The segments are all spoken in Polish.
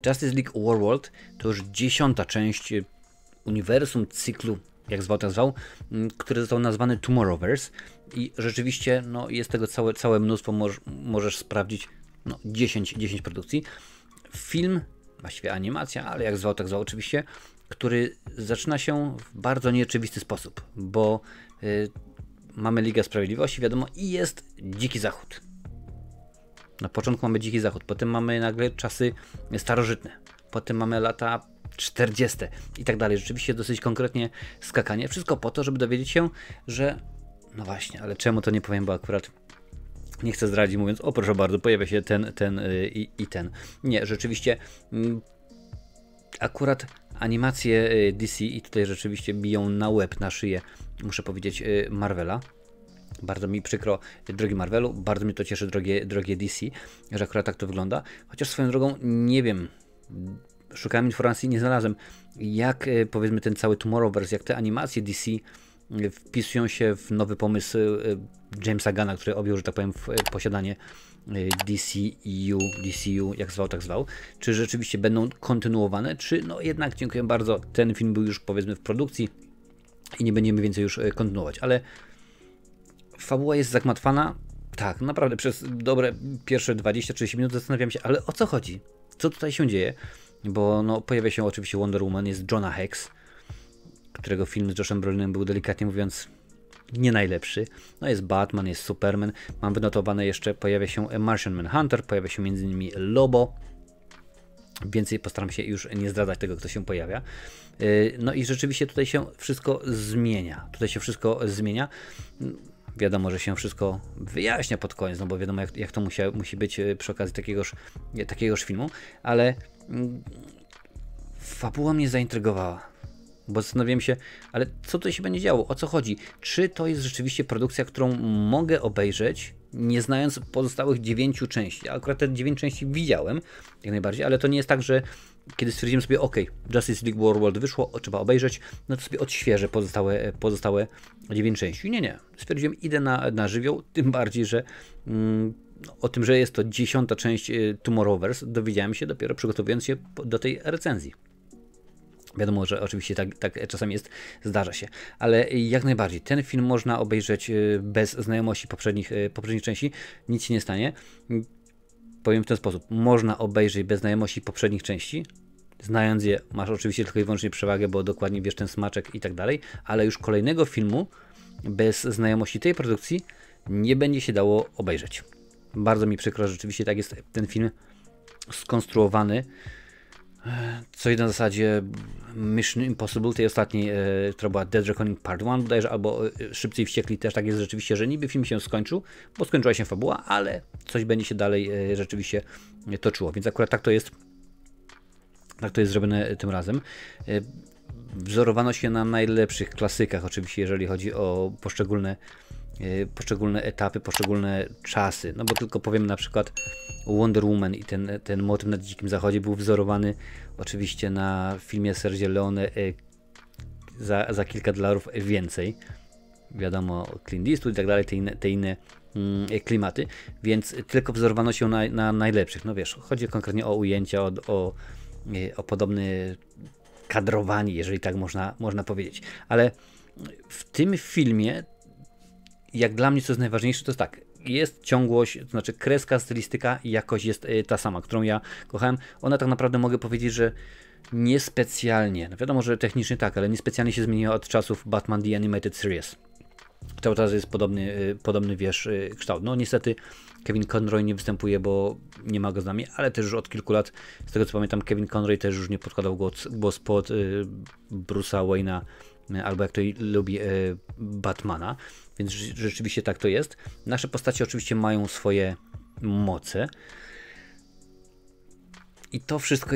Justice League Warworld to już 10. część uniwersum, cyklu, jak zwał, tak zwał, który został nazwany Tomorrowverse i rzeczywiście no, jest tego całe mnóstwo, możesz sprawdzić, no, 10 produkcji. Film, właściwie animacja, ale jak zwał, tak zwał oczywiście, który zaczyna się w bardzo nieoczywisty sposób, bo mamy Ligę Sprawiedliwości, wiadomo, i jest Dziki Zachód. Na początku mamy Dziki Zachód, potem mamy nagle czasy starożytne, potem mamy lata 40. i tak dalej. Rzeczywiście dosyć konkretnie skakanie. Wszystko po to, żeby dowiedzieć się, że no właśnie, ale czemu to nie powiem, bo akurat nie chcę zdradzić, mówiąc, o proszę bardzo, pojawia się ten i ten. Nie, rzeczywiście akurat animacje DC i tutaj rzeczywiście biją na łeb, na szyję, muszę powiedzieć, Marvela. Bardzo mi przykro, drogi Marvelu, bardzo mnie to cieszy, drogie DC, że akurat tak to wygląda. Chociaż swoją drogą nie wiem, szukałem informacji, nie znalazłem, jak powiedzmy ten cały Tomorrowverse, jak te animacje DC wpisują się w nowy pomysł Jamesa Gunna, który objął, że tak powiem, w posiadanie DCU, jak zwał, tak zwał. Czy rzeczywiście będą kontynuowane, czy no jednak, dziękuję bardzo, ten film był już powiedzmy w produkcji i nie będziemy więcej już kontynuować, ale fabuła jest zagmatwana. Tak, naprawdę przez dobre pierwsze 20-30 minut zastanawiam się, ale o co chodzi? Co tutaj się dzieje? Bo no, pojawia się oczywiście Wonder Woman, jest Jonah Hex, którego film z Joshem Brolinem był delikatnie mówiąc nie najlepszy. No jest Batman, jest Superman, mam wynotowane jeszcze, pojawia się Martian Manhunter, pojawia się m.in. Lobo. Więcej postaram się już nie zdradzać tego, kto się pojawia. No i rzeczywiście tutaj się wszystko zmienia. Wiadomo, że się wszystko wyjaśnia pod koniec, no bo wiadomo jak to musi być przy okazji takiegoż filmu, ale fabuła mnie zaintrygowała, bo zastanawiałem się, ale co tutaj się będzie działo, o co chodzi, czy to jest rzeczywiście produkcja, którą mogę obejrzeć, nie znając pozostałych 9 części. Ja akurat te 9 części widziałem, jak najbardziej, ale to nie jest tak, że kiedy stwierdziłem sobie, ok, Justice League Warworld wyszło, trzeba obejrzeć, no to sobie odświeżę pozostałe 9 części. Nie. Stwierdziłem, idę na żywioł, tym bardziej, że o tym, że jest to 10. część Tomorrowverse, dowiedziałem się dopiero przygotowując się do tej recenzji. Wiadomo, że oczywiście tak czasami jest, zdarza się, ale jak najbardziej ten film można obejrzeć bez znajomości poprzednich części, nic się nie stanie. Powiem w ten sposób, można obejrzeć bez znajomości poprzednich części, znając je, masz oczywiście tylko i wyłącznie przewagę, bo dokładnie wiesz ten smaczek i tak dalej, ale już kolejnego filmu bez znajomości tej produkcji nie będzie się dało obejrzeć. Bardzo mi przykro, że rzeczywiście tak jest ten film skonstruowany. Coś na zasadzie Mission Impossible, tej ostatniej, która była Dead Reckoning Part 1 bodajże, albo Szybcy i Wściekli też tak jest rzeczywiście, że niby film się skończył, bo skończyła się fabuła, ale coś będzie się dalej rzeczywiście toczyło, więc akurat tak to jest zrobione tym razem. Wzorowano się na najlepszych klasykach oczywiście, jeżeli chodzi o poszczególne etapy, poszczególne czasy, no bo tylko powiem na przykład Wonder Woman i ten motyw na Dzikim Zachodzie był wzorowany oczywiście na filmie Sergio Leone za kilka dolarów więcej, wiadomo, Clint Eastwood i tak dalej, te inne klimaty, więc tylko wzorowano się na najlepszych, no wiesz, chodzi konkretnie o ujęcia, o podobne kadrowanie, jeżeli tak można powiedzieć, ale w tym filmie jak dla mnie co jest najważniejsze, to jest tak, jest ciągłość, to znaczy kreska, stylistyka i jakość jest ta sama, którą ja kochałem. Ona tak naprawdę mogę powiedzieć, że niespecjalnie, no wiadomo, że technicznie tak, ale niespecjalnie się zmieniła od czasów Batman The Animated Series. Cały czas jest podobny wiesz, kształt. No niestety Kevin Conroy nie występuje, bo nie ma go z nami, ale też już od kilku lat, z tego co pamiętam, Kevin Conroy też już nie podkładał głos pod Bruce'a Wayne'a, albo jak to lubi Batmana, więc rzeczywiście tak to jest. Nasze postacie oczywiście mają swoje moce i to wszystko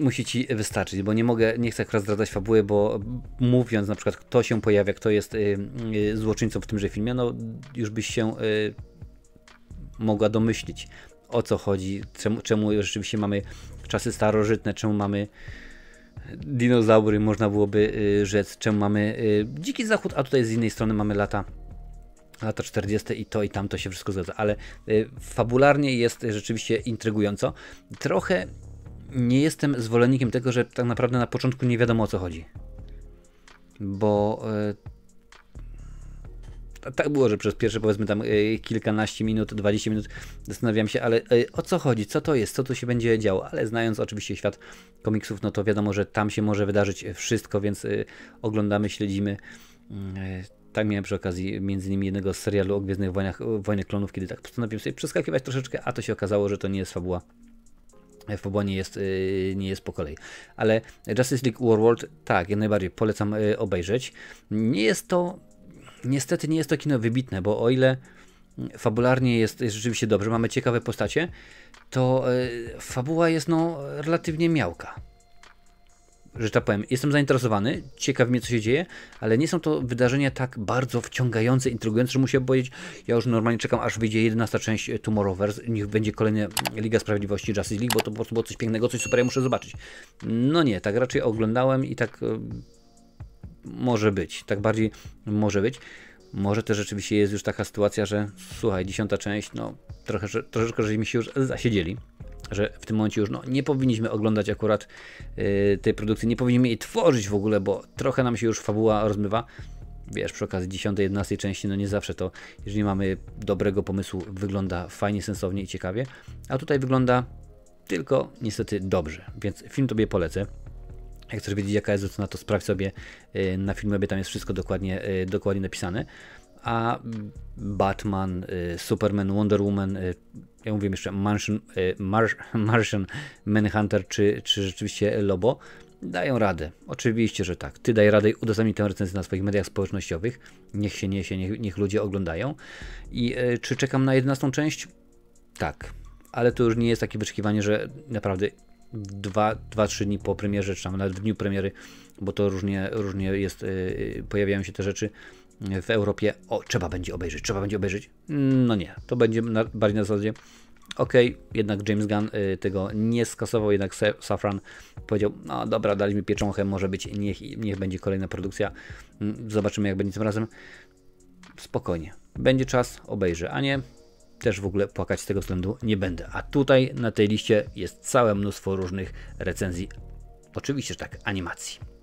musi ci wystarczyć, bo nie chcę akurat zdradzać fabuły, bo mówiąc na przykład kto się pojawia, kto jest złoczyńcą w tymże filmie, no już byś się mogła domyślić o co chodzi, czemu rzeczywiście mamy czasy starożytne, czemu mamy dinozaury, można byłoby rzec, czemu mamy Dziki Zachód, a tutaj z innej strony mamy lata 40. i to i tamto się wszystko zgadza, ale fabularnie jest rzeczywiście intrygująco. Trochę nie jestem zwolennikiem tego, że tak naprawdę na początku nie wiadomo o co chodzi. Bo tak było, że przez pierwsze powiedzmy tam kilkanaście minut, 20 minut zastanawiam się, ale o co chodzi, co to jest, co tu się będzie działo, ale znając oczywiście świat komiksów, no to wiadomo, że tam się może wydarzyć wszystko, więc oglądamy, śledzimy. Tak miałem przy okazji między innymi jednego z serialu o Gwiezdnych Wojnach, Wojny Klonów, kiedy tak postanowiłem sobie przeskakiwać troszeczkę, a to się okazało, że to nie jest fabuła. Fabuła nie jest po kolei. Ale Justice League Warworld, tak, jak najbardziej polecam obejrzeć. Niestety nie jest to kino wybitne, bo o ile fabularnie jest rzeczywiście dobrze, mamy ciekawe postacie, to fabuła jest relatywnie miałka. Że tak powiem, jestem zainteresowany, ciekawi mnie co się dzieje, ale nie są to wydarzenia tak bardzo wciągające, intrygujące, że muszę powiedzieć, ja już normalnie czekam aż wyjdzie 11 część Tomorrowverse, niech będzie kolejna Liga Sprawiedliwości Justice League, bo to po prostu było coś pięknego, coś super, ja muszę zobaczyć. No nie, tak raczej oglądałem i tak może być, tak bardziej może być. Może też rzeczywiście jest już taka sytuacja, że słuchaj, 10 część, troszeczkę żeśmy się już zasiedzieli, że w tym momencie już nie powinniśmy oglądać akurat tej produkcji, nie powinniśmy jej tworzyć w ogóle, bo trochę nam się już fabuła rozmywa. Wiesz, przy okazji 10, 11 części, nie zawsze to, jeżeli mamy dobrego pomysłu, wygląda fajnie, sensownie i ciekawie, a tutaj wygląda tylko niestety dobrze, więc film tobie polecę. Jak chcesz wiedzieć jaka jest ocena, to sprawdź sobie na Filmwebie, tam jest wszystko dokładnie napisane. A Batman, Superman, Wonder Woman, ja mówię jeszcze Martian Manhunter czy rzeczywiście Lobo dają radę. Oczywiście, że tak. Ty daj radę i udostępnij tę recenzję na swoich mediach społecznościowych. Niech się niesie, niech ludzie oglądają. I czy czekam na 11 część? Tak. Ale to już nie jest takie wyczekiwanie, że naprawdę 2-3 dni po premierze, czy tam nawet w dniu premiery, bo to różnie jest, pojawiają się te rzeczy w Europie. Trzeba będzie obejrzeć. No nie, to będzie bardziej na zasadzie jednak James Gunn tego nie skasował, jednak Safran powiedział, no dobra, daliśmy pieczonkę, może być, niech będzie kolejna produkcja, zobaczymy jak będzie tym razem. Spokojnie, będzie czas, obejrzę, a nie, też w ogóle płakać z tego względu nie będę. A tutaj na tej liście jest całe mnóstwo różnych recenzji, oczywiście, że tak, animacji.